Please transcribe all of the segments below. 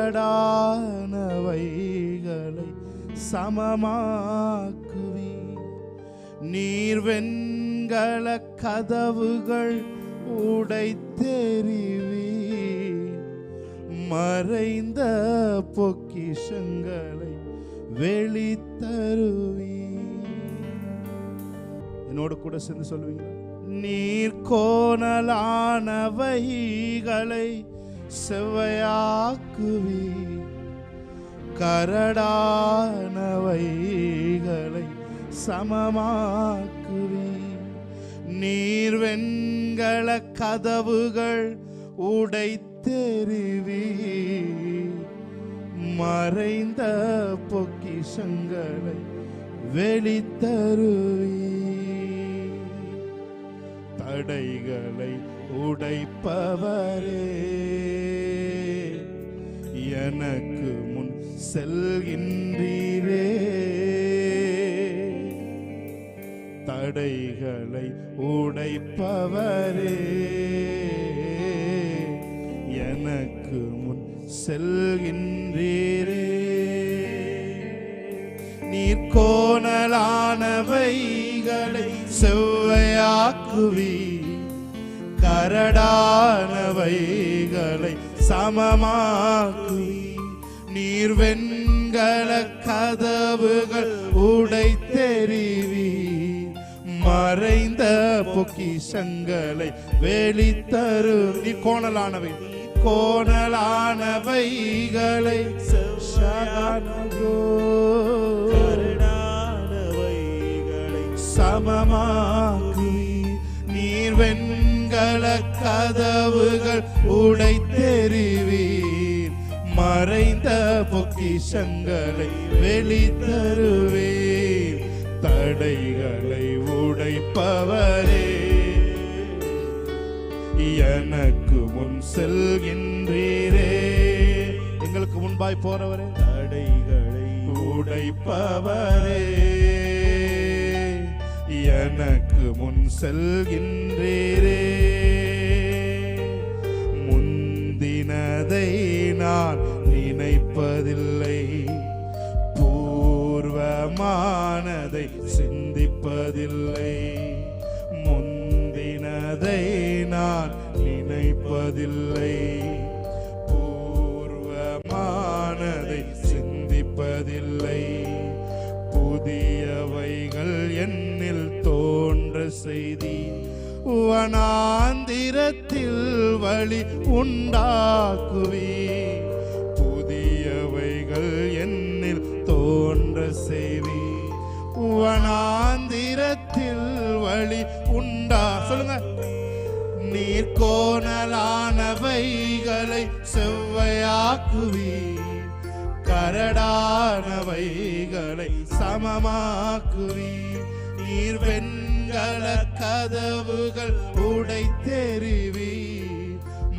கரடானவைகளை சமமாக்குவி. நீர் வெண்கல கதவுகள் உடைத்தெறிவி. மறைந்த பொக்கிஷங்களை வெளித்தருவி. என்னோடு கூட சேர்ந்து சொல்லுவீங்களா? நீர் கோணலானவைகளை செவ்வையாக்குவி. கரடானவைகளை சமமாக்குவி. நீர் வெண்கல கதவுகள் உடைத்தெறிவி. மறைந்த பொக்கிஷங்களை வெளித்தருவி. தடைகளை உடைப்பவரே, எனக்கு முன் செல்கின்றீரே. தடைகளை உடைப்பவரே, எனக்கு முன் செல்கின்றீரே. நீர் கோணலானவைகளை செவ்வையாக்குவி. கரடானவைகளை சமமாக்குவி. நீர் வெண்கல கதவுகள் உடைத்தெறிவி. மறைந்த பொக்கிஷங்களை வெளித்தரு. நீ கோணலானவை கோணலானவைகளை சமமாக்குவி. நீர் வெண்கல கதவுகள் உடைத்தெறிவீர். மறைந்த பொக்கிஷங்களை வெளித்தருவீர். தடைகளை உடைப்பவரே, எனக்கு முன் செல்கின்றீரே. எங்களுக்கு முன்பாய் போறவரே, தடைகளை உடைப்பவரே, எனக்கு முன் செல்கின்றீரே. முந்தினதை நான் நினைப்பதில்லை, பூர்வமானதை சிந்திப்பதில்லை. முந்தினதை நான் நினைப்பதில்லை, பூர்வமானதை சிந்திப்பதில்லை. புதியவைகள் என்னில் தோன்ற செய்தி, வனாந்திரத்தில் வழி உண்டாக்குவி. புதியவைகள் என்னில் தோன்ற செய்தி, வனாந்திரத்தில் வழி உண்டா. சொல்லுங்க. நீர் கோணலானவைகளை செவ்வையாக்குவி. கரடானவைகளை சமமாக்குவி. நீர் வெண்கல கதவுகள் உடைத்தெறிவி.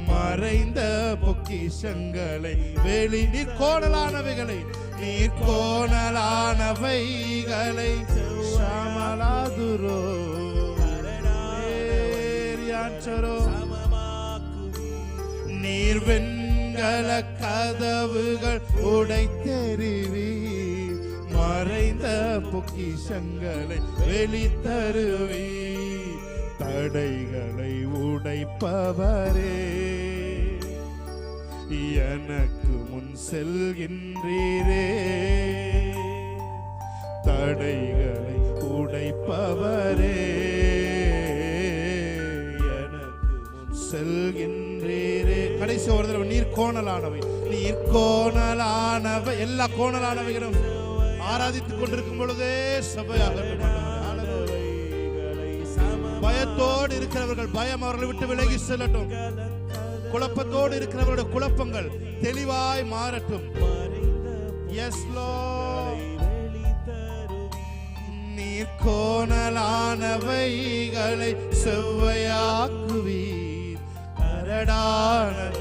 மறைந்த பொக்கிஷங்களை வெளி. நீர் கோணலானவைகளை, நீர் கோணலானவைகளை சமலாதுரோ நீர் வெண்கல கதவுகள் உடைத்தெறிவி. மறைந்த பொக்கிஷங்களை வெளித்தருவி. தடைகளை உடைப்பவரே, எனக்கு முன் செல்கின்றீரே. தடைகளை உடைப்பவரே, எனக்கு முன் செல்கின்றீரே. கடைசி ஒரு தடவை. நீர் கோணலானவை, நீர் கோணலானவை. எல்லா கோணலானவைகளும் ஆராதித்துக் கொண்டிருக்கும் பொழுதே சபையாக பயத்தோடு இருக்கிறவர்கள் பயம் அவர்களை விட்டு விலகி செல்லட்டும். குழப்பத்தோடு இருக்கிறவர்களுடைய குழப்பங்கள் தெளிவாய் மாறட்டும். Yes Lord. நீர் கோணலானவைகளை செவ்வையாக்குவீர்.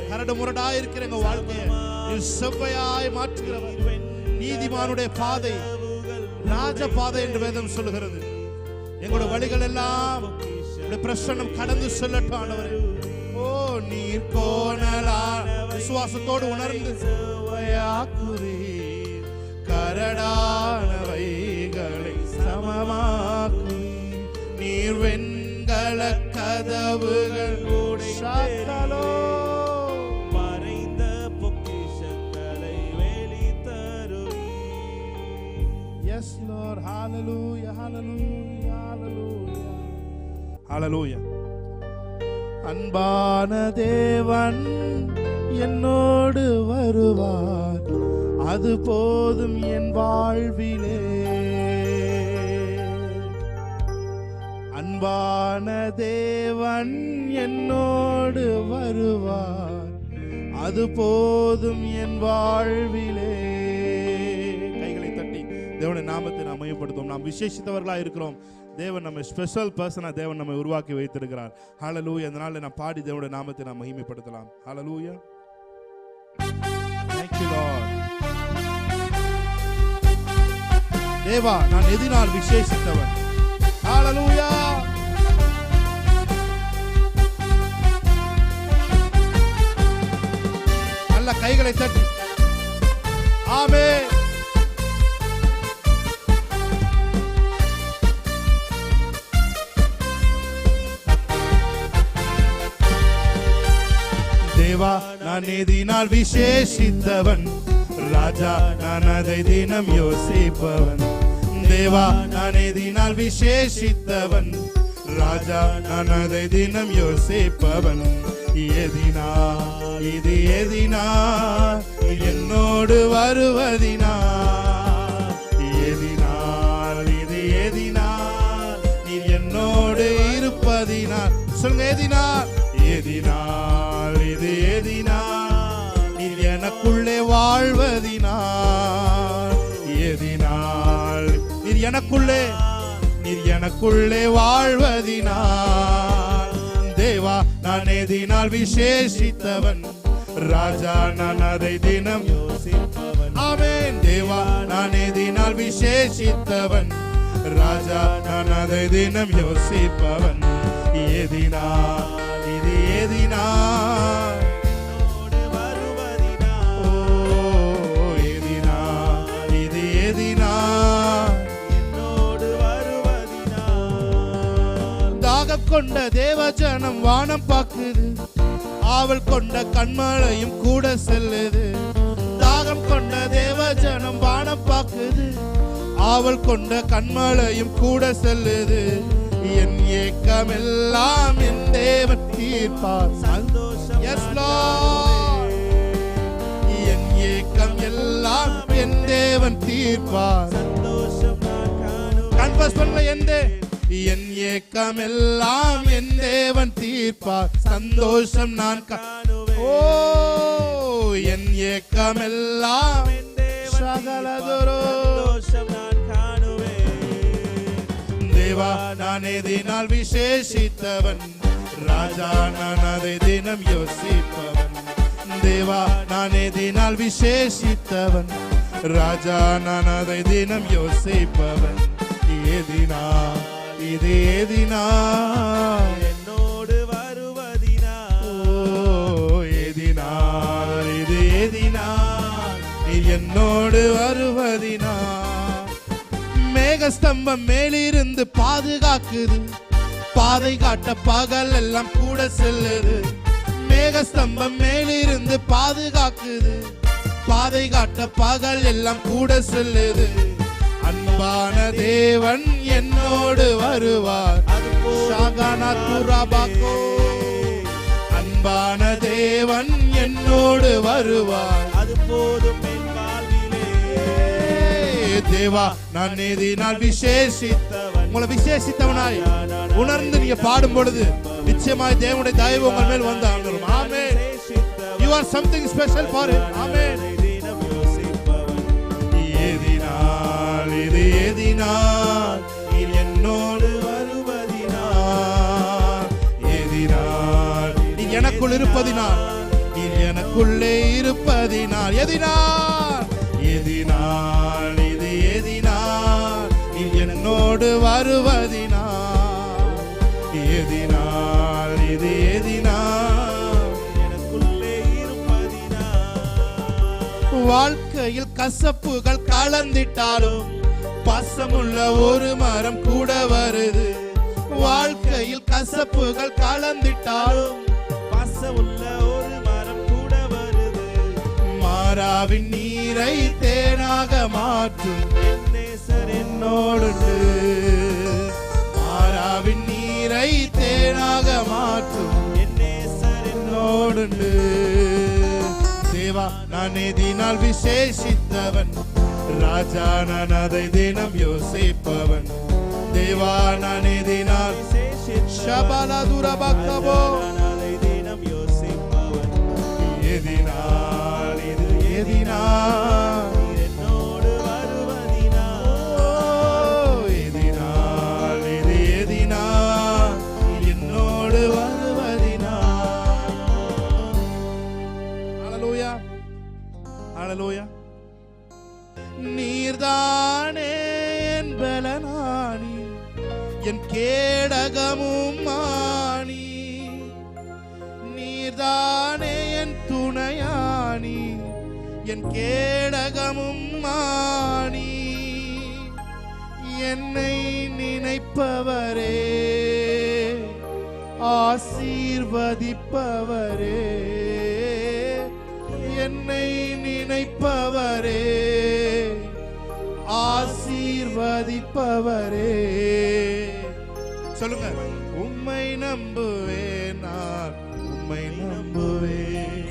கரடு முரடாய் இருக்கிற எங்க வாழ்க்கையை செவ்வையாய் மாற்றுகிறவர். நீதிமானுடைய பாதை ராஜ பாதை என்று வேதம் சொல்லுகிறது. எங்களுடைய வழிகள் எல்லாம் பிரசன்னம் கடந்து செல்லட்டும் ஆண்டவரே. ஓ நீர் கோணலான விசுவாசத்தோடு உணர்ந்து சுவையாக்குவீர், கரடானவைகளை சமமாக்குவீர். நீர் வெண்கல கதவுகள் சாத்தலோ, மறைந்த பொக்கிஷங்களை வெளி தருவீர். Yes Lord, hallelujah, hallelujah, hallelujah, hallelujah. அன்பான தேவன் என்னோடு வருவார், அது போதும் என் வாழ்விலே. அன்பான தேவன் என்னோடு வருவார், அது போதும் என் வாழ்விலே. கைகளை தட்டி தேவனுடைய நாமத்தை நாம் மையப்படுத்துவோம். நாம் விசேஷித்தவர்களாக இருக்கிறோம். தேவன் நம்ம ஸ்பெஷல் பர்சனா தேவன் நம்மை உருவாக்கி வைத்திருக்கிறார். ஹல்லேலூயா. அதனால நான் பாடி தேவனுடைய நாமத்தை நாம் மகிமைப்படுத்தலாம். ஹல்லேலூயா. Thank you Lord. தேவா, நான் எதினால் விசேஷித்தவன். ஹல்லேலூயா. நல்ல கைகளை தட்டி ஆமென். தேவா, நான் எதினால் விசேஷித்தவன், ராஜா நான் அதை தினம் யோசிப்பவன். தேவா, நான் எதினால் விசேஷித்தவன், ராஜா நான் அதை தினம் யோசிப்பவன். எதினா இது எதினா என்னோடு வருவதினா, எதினால் இது எதினால் நீ என்னோடு இருப்பதினால். சொல்லுங்க, எதினால் எதினால் இது எதினால் நீர் எனக்குள்ளே வாழ்வதினால். எதினால் நீர் எனக்குள்ளே வாழ்வதினால். தேவா, நான் எதினால் விசேஷித்தவன், ராஜா நான் அதை தினம் யோசிப்பவன். ஆமென். தேவா, நான் எதினால் விசேஷித்தவன், ராஜா நான் அதை தினம் யோசிப்பவன். எதினால் இது எதினால் என்னோடு வருவதினால். ஓ எதினால் இது எதினால் என்னோடு வருவதினால். தாகம் கொண்ட தேவஜனம் வானம் பார்க்குது, ஆவல் கொண்ட கண்மலையும் கூட செல்லுது. தாகம் கொண்ட தேவஜனம் வானம் பார்க்குது, ஆவல் கொண்ட கண்மலையும் கூட செல்லுது. என் ஏக்கமெல்லாம் என் தேவன் தீர்ப்பார். சந்தோஷம் எஸ் லார்ட். என் ஏக்கம் எல்லாம் என் தேவன் தீர்ப்பார். சந்தோஷம் நான் காணுவேன். கன்ஃபஸ் பண்ணுங்க, என் ஏக்கம் எல்லாம் என் தேவன் தீர்ப்பார். சந்தோஷம் நான் காணுவேன். ஓ என் ஏக்கம் எல்லாம் என் தேவன் சகலதொரு சந்தோஷம் நான் காணுவேன். தேவா, நான் எதினால் விசேஷித்தவன், ராஜா நான் அதை தினம் யோசிப்பவன். தேவா, நான் எதினால் விசேஷித்தவன், ராஜா நான் அதை தினம் யோசிப்பவன். எதினா இது எதினா என்னோடு வருவதினால். ஓ எதினால் இது எதினால் நீ என்னோடு வருவதினால். மேகஸ்தம்பம் மேலிருந்து பாதுகாக்குது, பாதை காட்ட பகல் எல்லாம் கூட செல்லுது. மேகஸ்தம்பம் மேலிருந்து பாதுகாக்குது, பாதை காட்ட பகல் எல்லாம் கூட செல்லுது. அன்பான தேவன் என்னோடு வருவார். அன்பான தேவன் என்னோடு வருவார். அது போதும் என் வாழ்விலே. தேவா, நான் எதினால் விசேஷித்தவன். உங்களை விசேஷித்தவனாய் உணர்ந்து நீங்க பாடும் பொழுது நிச்சயமாய் தேவனுடைய தயவு உங்கள் மேல் வந்து அமரும். ஆமென். You are something special for him. ஆமென். எதினால் இது எதினால் நீர் என்னோடு வருவதினால். எதினால் நீர் எனக்குள் இருப்பதினால், நீர் எனக்குள்ளே இருப்பதினால். எதினால் எதினால் இது எதினால் நீர் என்னோடு வருவதினால். எதினால் இது எதினால் எனக்குள்ளே இருப்பதினால். வாழ்க்கையில் கசப்புகள் கலந்திட்டாலும் பாசமுள்ள ஒரு மரம் கூட வருது. வாழ்க்கையில் கசப்புகள் கலந்திட்டாலும் பாசமுள்ள ஒரு மரம் கூட வருது. மாறாவின் நீரை தேனாக மாற்றும் என் நேசர் என்னோடு. மாறாவின் நீரை தேனாக மாற்றும் என் நேசர் என்னோடு. தேவா நான் எதினால் விசேஷித்தவன், ராஜா நான் அதை தினம் யோசிப்பவன். தேவா நான் எதினால் ஷபலதுரபக்தபோ அதை தினம் யோசிப்பவன். எதினால் இது எதினால் நீர் என்னோடு வருவதினால். எதினால் இது எதினால் என்னோடு வருவதினால். ஹல்லேலூயா ஹல்லேலூயா. நீர்தானே என் பலனானி, என் கேடகமும் மாணி. நீர்தானே என் துணையானி, என் கேடகமும் மாணி. என்னை நினைப்பவரே, ஆசீர்வதிப்பவரே. என்னை நினைப்பவரே, ஆசீர்வதிப்பவரே. சொல்லுங்க. உம்மை நம்புவேன் நான், உம்மை நம்புவேன்,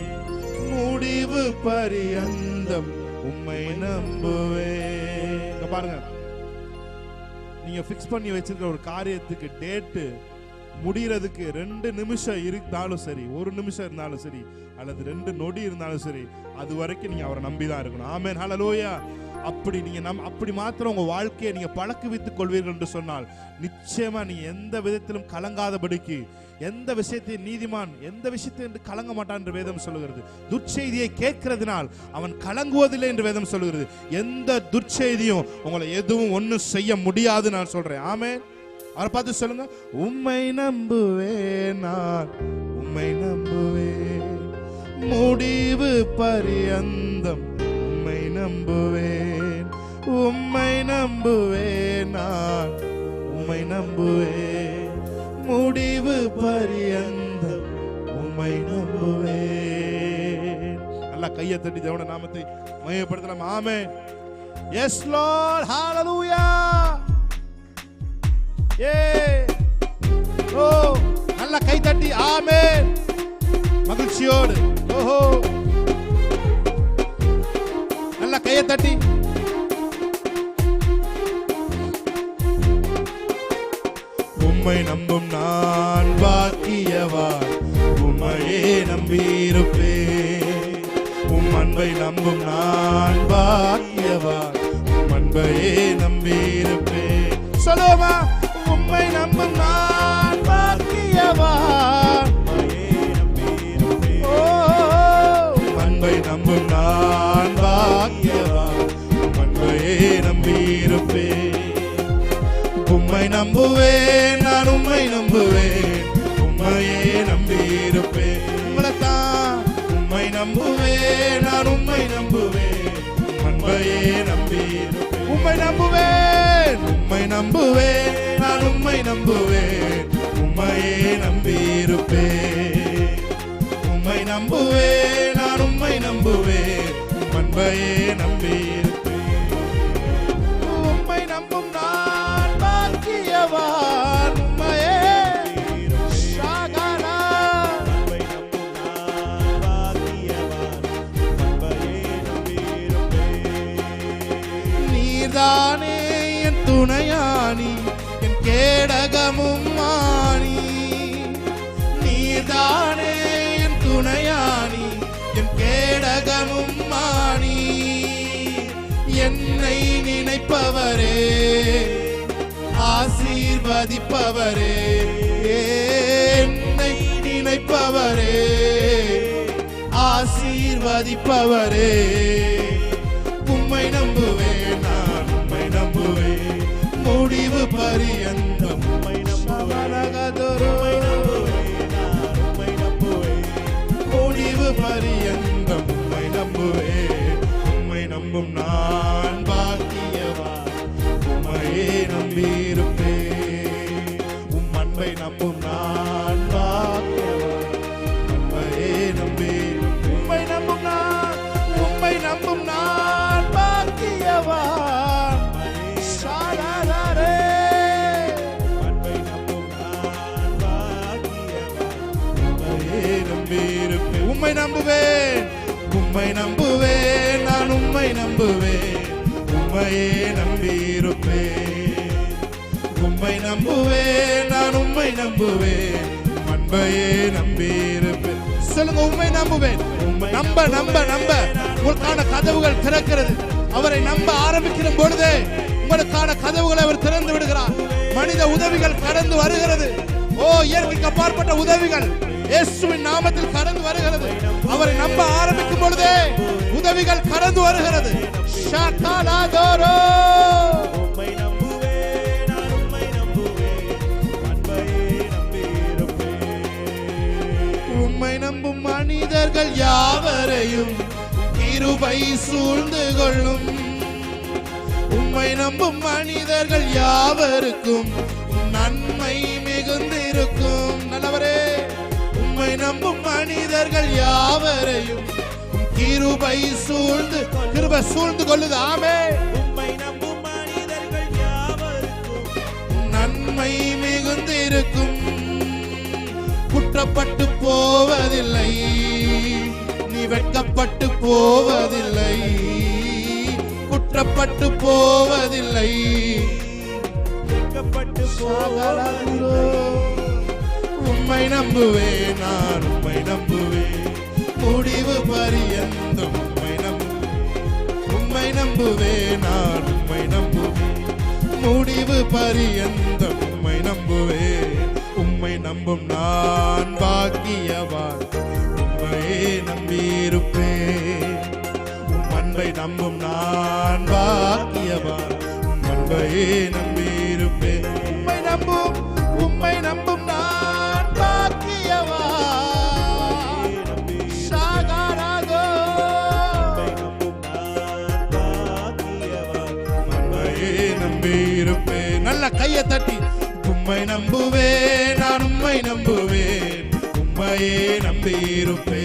முடிவு பரியந்தம் உம்மை நம்புவேன். இங்க பாருங்க, நீங்க ஃபிக்ஸ் பண்ணி வச்சிருக்கிற ஒரு காரியத்துக்கு டேட்டு முடியறதுக்கு 2 நிமிஷம் இருந்தாலும் சரி, 1 நிமிஷம் இருந்தாலும் சரி, அல்லது 2 நொடி இருந்தாலும் சரி, அது வரைக்கும் நீங்க அவரை நம்பிதான் இருக்கணும். ஆமென் ஹல்லேலூயா. அப்படி நீங்க அப்படி மாத்திரம் உங்க வாழ்க்கையை நீங்க பழக்குவித்துக் கொள்வீர்கள் என்று சொன்னால் நிச்சயமா நீங்க எந்த விதத்திலும் கலங்காதபடிக்கு, எந்த விஷயத்தையும் நீதிமான் எந்த விஷயத்தை என்று கலங்க மாட்டான் என்று வேதம் சொல்லுகிறது. துர்ச்செய்தியை கேட்கிறதுனால் அவன் கலங்குவதில்லை என்று வேதம் சொல்லுகிறது. எந்த துர்ச்செய்தியும் உங்களை எதுவும் ஒன்றும் செய்ய முடியாது நான் சொல்றேன். ஆமென். அவரை பார்த்து சொல்லுங்க. உம்மை நம்புவேன் நான், உம்மை நம்புவேன், முடிவு பரியந்தம் உம்மை நம்புவேன். உம்மை நம்புவேன் நான், உம்மை நம்புவேன், முடிவு பரியந்தம் உம்மை நம்புவேன். நல்லா கையை தட்டி தேவனுடைய நாமத்தை மகிமைப்படுத்தலாம். ஆமென். S Lord. ஹல்லேலூயா. ஓ நல்ல கை தட்டி ஆமென் மகிழ்ச்சியோடு. ஓஹோ நல்ல கையை தட்டி. உம்மை நம்பும் நான் பாக்கியவான், உம்மையே நம்பியிருப்பேன். உம் அன்பை நம்பும் நான் பாக்கியவான், உம் அன்பையே நம்பியிருப்பேன். சொல்லுமா. உம்மை நம்பும் நான் பாக்கியவான், அன்பை நம்பும் நான் பாக்கியவான், அன்பையே நம்பியிருப்பேன். உம்மை நம்புவேன் நான், உம்மை நம்புவேன், உம்மையே நம்பியிருப்பேன். உங்களைத்தான். உம்மை நம்புவேன் நான், உம்மை நம்புவேன், அன்பையே நம்பியிருப்பேன். உம்மை நம்புவேன், உம்மை நம்புவேன் நான், உம்மை நம்புவேன், உம்மையே நம்பியிருப்பேன். உம்மை நம்புவேன் நான், உம்மை நம்புவேன், அன்பையே நம்பியிருப்பேன். உம்மை நம்பும் நான் பாக்கியவான், உம்மையே ஷாகலா. அன்பை நம்பும் நான் பாக்கியவான், அன்பையே நம்பியிருப்பேன். நீர்தானே என் துணையானி, என் கேடகமும் மாணி. நீர்தானே என் துணையானி, என் கேடகமும் மாணி. என்னை நினைப்பவரே, ஆசீர்வதிப்பவரே. என்னை நினைப்பவரே, ஆசீர்வதிப்பவரே. உம்மை நம்புவேன் நான், உம்மை நம்புவேன், முடிவு பரியந்தம் உம்மை நம்புவேன். முடிவு பரியந்தம் உம்மை நம்புவேன். நம்பும் நான் பாக்கியவான், உம்மையே நம்பியிருப்பேன். உம் அன்பை நம்பும் நான் பாக்கியவான், உம்மையே நம்பியிருப்பேன். உம்மை நம்பும் நான், உம்மை நம்பும் நான் பாக்கியவான். ஷாராரே. அன்பை நம்பும் நான் பாக்கியவான், உம்மையே நம்பியிருப்பேன். உம்மை நம்புவேன், உம்மை நம்புவேன், நான் உம்மை நம்புவேன், உம்மையே நம்பியிருப்பேன். உம்மை நம்புவேன், நான் உம்மை நம்புவேன், அன்பையே நம்பியிருப்பேன். சொல்லுங்க, உம்மை நம்புவேன். நம்ப நம்ப நம்ப உங்களுக்கான கதவுகள் திறக்கிறது. அவரை நம்ப ஆரம்பிக்கிற பொழுதே உங்களுக்கான கதவுகளை அவர் திறந்து விடுகிறார். மனித உதவிகள் கடந்து வருகிறது. ஓ, இயற்கைக்கு அப்பாற்பட்ட உதவிகள் இயேசுவின் நாமத்தில் கடந்து வருகிறது. அவரை நம்ப ஆரம்பிக்கும் பொழுதே உதவிகள் கடந்து வருகிறது. ஷாகாலாதோரோ. உம்மை நம்புவேன், நான் உம்மை நம்புவேன், அன்பையே நம்பியிருப்பேன். உம்மை நம்பும் மனிதர்கள் யாவரையும் கிருபை சூழ்ந்து கொள்ளும். உம்மை நம்பும் மனிதர்கள் யாவருக்கும் நன்மை மிகுந்திருக்கும். நல்லவரே, உம்மை நம்பும் மனிதர்கள் யாவரையும் கிருபை சூழ்ந்து, கிருபை சூழ்ந்து கொள்ளுது. ஆமே. உம்மை நம்பும் மனிதர்கள் யாவருக்கும் நன்மை மிகுந்திருக்கும். குற்றப்பட்டு போவதில்லை, நீ வெட்கப்பட்டு போவதில்லை, குற்றப்பட்டு போவதில்லை. வெட்கப்பட்டு போவதில்லை. உம்மை நம்புவேன், நான் உம்மை நம்புவேன், முடிவு பரியந்தம் உம்மை நம்புவேன். உம்மை நம்புவேன், நான் உம்மை நம்புவேன், முடிவு பரியந்தம் உம்மை நம்புவேன். உம்மை நம்பும் நான் பாக்கியவான், உம்மையே நம்பியிருப்பேன். உம் அன்பை நம்பும் நான் பாக்கியவான், உம் அன்பையே நம்பியிருப்பேன். உம்மை நம்பும், உம்மை நம்பும் நான் பாக்கியவான். ஷாகாராகோ. உம்மை நம்பும் நான் பாக்கியவான், உம்மையே நம்பியிருப்பேன். நல்ல கையை தட்டி, உம்மை நம்புவேன், நான் உம்மை நம்புவேன், உம்மையே நம்பியிருப்பேன்.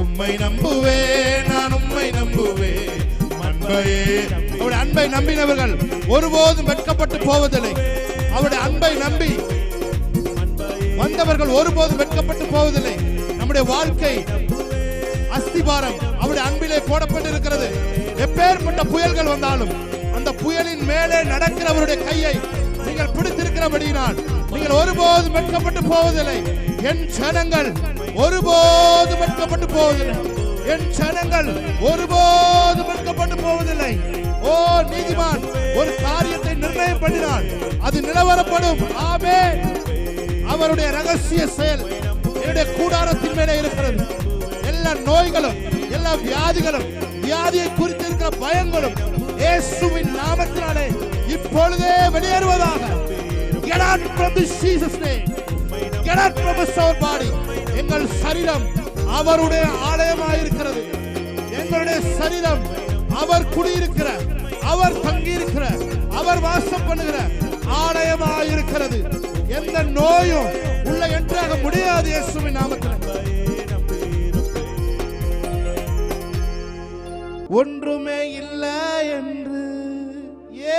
உம்மை நம்புவேன், நான் உம்மை நம்புவேன், அன்பையே. அவருடைய அன்பை நம்பினவர்கள் ஒருபோதும் வெட்கப்பட்டு போவதில்லை. அவருடைய அன்பை நம்பி வந்தவர்கள் ஒருபோதும் வெட்கப்பட்டு போவதில்லை. நம்முடைய வாழ்க்கை அஸ்திபாரம் அவருடைய அன்பிலே போடப்பட்டிருக்கிறது. எப்பேற்பட்ட புயல்கள் வந்தாலும் அந்த புயலின் மேலே நடக்கிறவருடைய கையை நீங்கள் பிடித்திருக்கிறபடியினால் நீங்கள் ஒருபோதும் வெட்கப்பட்டு போவதில்லை. என் ஜனங்கள் ஒருபோதும் வெட்கப்பட்டு போவதில்லை. என் ஜனங்கள் ஒருபோதும் வெட்கப்பட்டு போவதில்லை. ஓ, நீதிமான் ஒரு காரியத்தை நிர்ணயம் பண்ணினால் அது நிலவரப்படும். ஆமென். அவருடைய ரகசிய செயல் என்னுடைய கூடாரத்தின் மேலே இருக்கிறது. எல்லா நோய்களும், எல்லா வியாதிகளும், வியாதியை குறித்து இருக்கிற பயங்களும் இயேசுவின் நாமத்தினாலே இப்பொழுதே வெளியேறுவதாக. Get out from this Jesus name. Get out from our body. எங்கள் சரீரம் அவருடைய ஆலயமாயிருக்கிறது. எங்களுடைய சரீரம் அவர் குடியிருக்கிற, அவர் தங்கியிருக்கிற, அவர் வாசம் பண்ணுகிற ஆலயமாயிருக்கிறது. எந்த நோயும் உள்ள என்றாக முடியாது இயேசுவின் நாமத்தில். ஒன்றுமே இல்லை என்று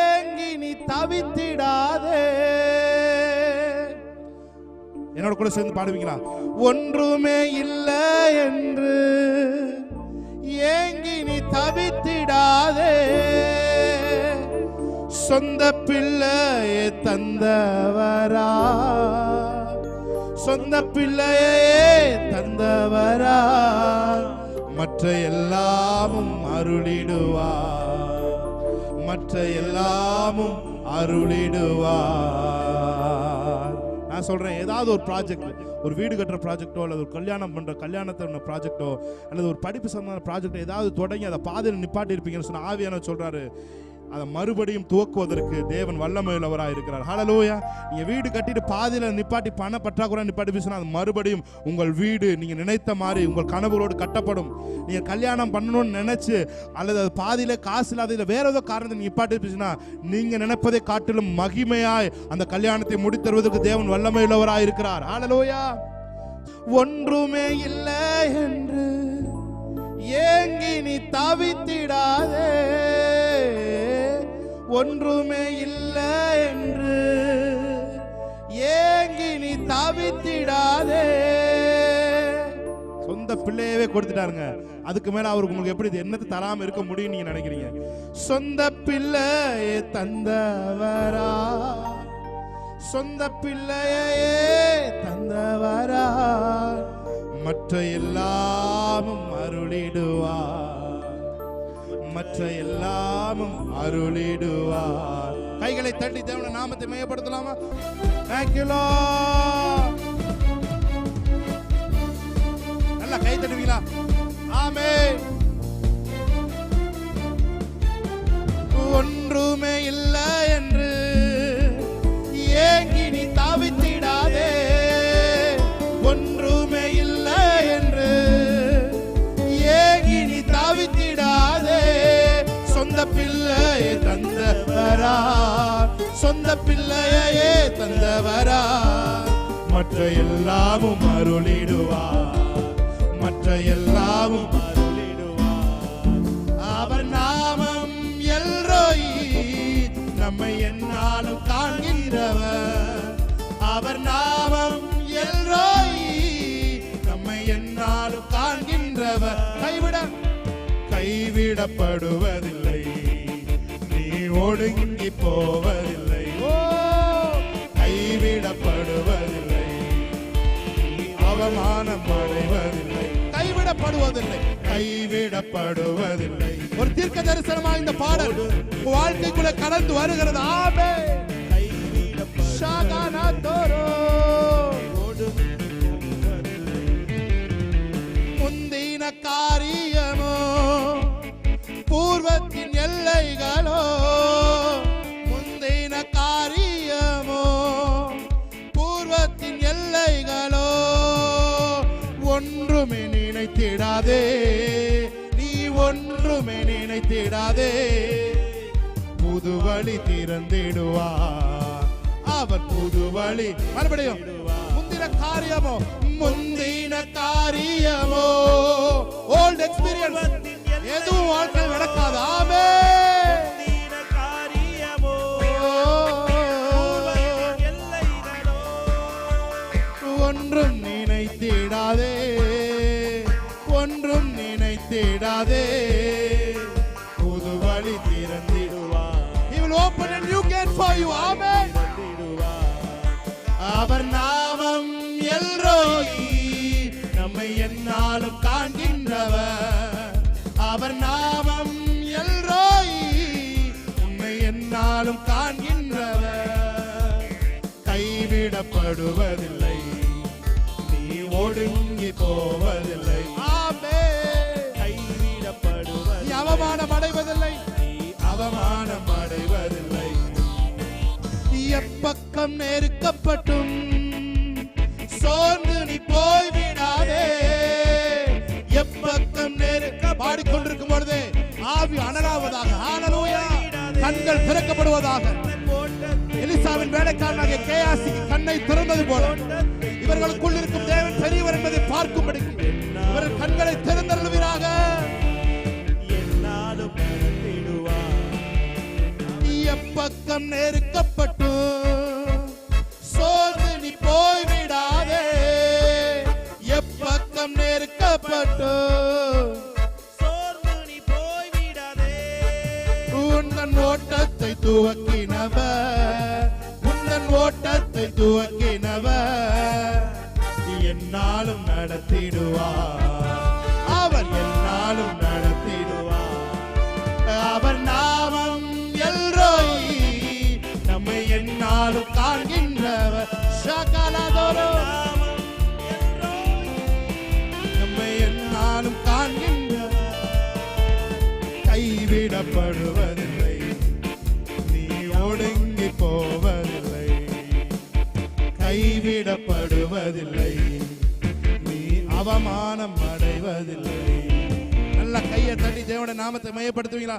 ஏங்கி நீ தவித்திடாதே. என்னோட கூட சேர்ந்து பாடுவீங்களா? ஒன்றுமே இல்லை என்று ஏங்கி நீ தவித்திடாதே. சொந்த பிள்ளையே தந்தவரா, சொந்த பிள்ளையே தந்தவரா, மற்ற எல்லாமும் அருளிடுவார், மற்ற எல்லாமும் அருளிடுவார். நான் சொல்றேன், ஏதாவது ஒரு ப்ராஜெக்ட், ஒரு வீடு கட்டுற ப்ராஜெக்டோ அல்லது ஒரு கல்யாணம் பண்ற கல்யாணத்தை ப்ராஜெக்டோ அல்லது ஒரு படிப்பு சம்பந்தமான ப்ராஜெக்டோ ஏதாவது தொடங்கி அதை பாதையில் நிப்பாட்டி இருப்பீங்கன்னு சொன்ன ஆவியானவர் சொல்றாரு, அதை மறுபடியும் துவக்குவதற்கு தேவன் வல்லமையுள்ளவராக இருக்கிறார். ஹல்லேலூயா. நீங்க வீடு கட்டிட்டு பாதியில நிப்பாட்டி பண பற்றாக்குறை நிப்பாட்டி பேசினா அது மறுபடியும் உங்கள் வீடு நீங்க நினைத்த மாதிரி உங்கள் கனவுகளோடு கட்டப்படும். நீங்க கல்யாணம் பண்ணணும்னு நினைச்சு அல்லது அது பாதியில காசு இல்லாத வேற ஏதோ காரணத்தை நிப்பாட்டி பேசினா நீங்க நினைப்பதை காட்டிலும் மகிமையாய் அந்த கல்யாணத்தை முடித்து தருவதற்கு தேவன் வல்லமையுள்ளவராக இருக்கிறார். ஹல்லேலூயா. ஒன்றுமே இல்லை என்று ஏங்கி நீ தவித்திடாதே, ஒன்றுமே இல்லை என்று ஏங்கி நீ தவித்திடாதே. சொந்த பிள்ளையவே கொடுத்துட்டாருங்க, அதுக்கு மேல அவருக்கு உங்களுக்கு எப்படி என்னத்தை தராம இருக்க முடியும் நீங்க நினைக்கிறீங்க? சொந்த பிள்ளையே தந்தவரா, சொந்த பிள்ளையே தந்தவரா, மற்ற எல்லாமும் அருளிடுவார், மற்ற எல்லாமும் அருளிடுவார். கைகளை தட்டி தேவனுடைய நாமத்தை மையப்படுத்தலாமா? Thank you Lord. நல்லா கை தட்டுவீங்களா? ஆமென். ஒன்றுமே இல்லை என்று ஏங்கி நீ தவித்திடாதே, ஒன்றுமே இல்லை என்று ஏங்கி நீ தவித்திடாதே. சொந்த பிள்ளையே தந்தவரா, சொந்த பிள்ளையே தந்தவரா, மற்ற எல்லாமும் அருளிடுவார், மற்ற எல்லாமும் அருளிடுவார். அவர் நாமம் எல்ரோயி, நம்மை என்னாலும் காண்கின்றவர். அவர் நாமம் எல்ரோயி, நம்மை என்னாலும் காண்கின்றவர். கைவிடப்படுவதில்லை, நீ ஒடுங்கி போவதில்லை. ஓ, கைவிடப்படுவதில்லை, நீ அவமானம் அடைவதில்லை. கைவிடப்படுவதில்லை, கைவிடப்படுவதில்லை. ஒரு தீர்க்க தரிசனமா இந்த பாடல் உங்க வாழ்க்கைக்குள்ள கடந்து வருகிறது. ஆமென். ஷாகானா தோரோ முந்தின காரியமோ பூர்வத்தின் எல்லைகளோ, முந்தின காரியமோ பூர்வத்தின் எல்லைகளோ, ஒன்றுமே நினைத்திடாதே, நீ ஒன்றுமே நினைத்திடாதே. புது வழி திறந்திடுவார் அவர், புது வழி. மறுபடியும் முந்தின காரியமோ, முந்தின காரியமோ, ஓல்ட் எக்ஸ்பீரியன்ஸ் எதுவும் வாழ்க்கை நடக்காது. ஆமென். முந்தின காரியமோ எல்லைகளோ, ஒன்றும் நினைத்திடாதே, ஒன்றும் நினைத்திடாதே. புது வழி திறந்திடுவார். He will open a new gate for you. Amen. அவர் நாமம் எல்ரோயி, நம்மை என்னாலும் காண்கின்றவர். அவர் நாமம் எல்ரோயி, உன்னை என்னாலும் காண்கின்றவர். கைவிடப்படுவதில்லை, நீ ஒடுங்கி போவதில்லை. ஆமென். கைவிடப்படுவதில்லை, நீ அவமானம் அடைவதில்லை, நீ அவமானம் அடைவதில்லை. எப்பக்கம் நெருக்கப்பட்டும் சோர்ந்து நீ போய்விடாதே, எப்பக்கம் நெருக்க பாடிக்கொண்டிருக்கும் பொழுதே ஆவி அனலாவதாக. ஹல்லேலூயா. கண்கள் திறக்கப்படுவதாக. எலிசாவின் வேலைக்காரனாகிய கேயாசிக்கு கண்ணை திறந்தது போல இவர்களுக்குள் இருக்கும் தேவன் பெரியவர் என்பதை பார்க்கும்படி இவர்கள் கண்களை திறந்தருளுவீராக. என்னாலும் நடத்திடுவார். எப்பக்கம் நெருக்கப்பட்டு சோர்ந்து நீ போய்விடாதே, எப்பக்கம் நெருக்கப்பட்டு சோர்ந்து நீ போய்விடாதே. உன்னன் ஓட்டத்தை துவக்கினவர், உன்னன் ஓட்டத்தை துவக்கினவர் என்னாலும் நடத்திடுவார், அவர் என்னாலும் நடத்திடுவார். அவர் நாமம் எல்ரோயி, நம்மை என்னாலும் காண்கின்றவர். ஷகலதோரோ, நம்மை என்னாலும் காண்கின்றவர். கைவிடப்படுவதில்லை, கைவிடப்படுவதில்லை, நீ அவமானம் அடைவதில்லை. நல்ல கையை தட்டி தேவனுடைய நாமத்தை மையப்படுத்துவீங்களா?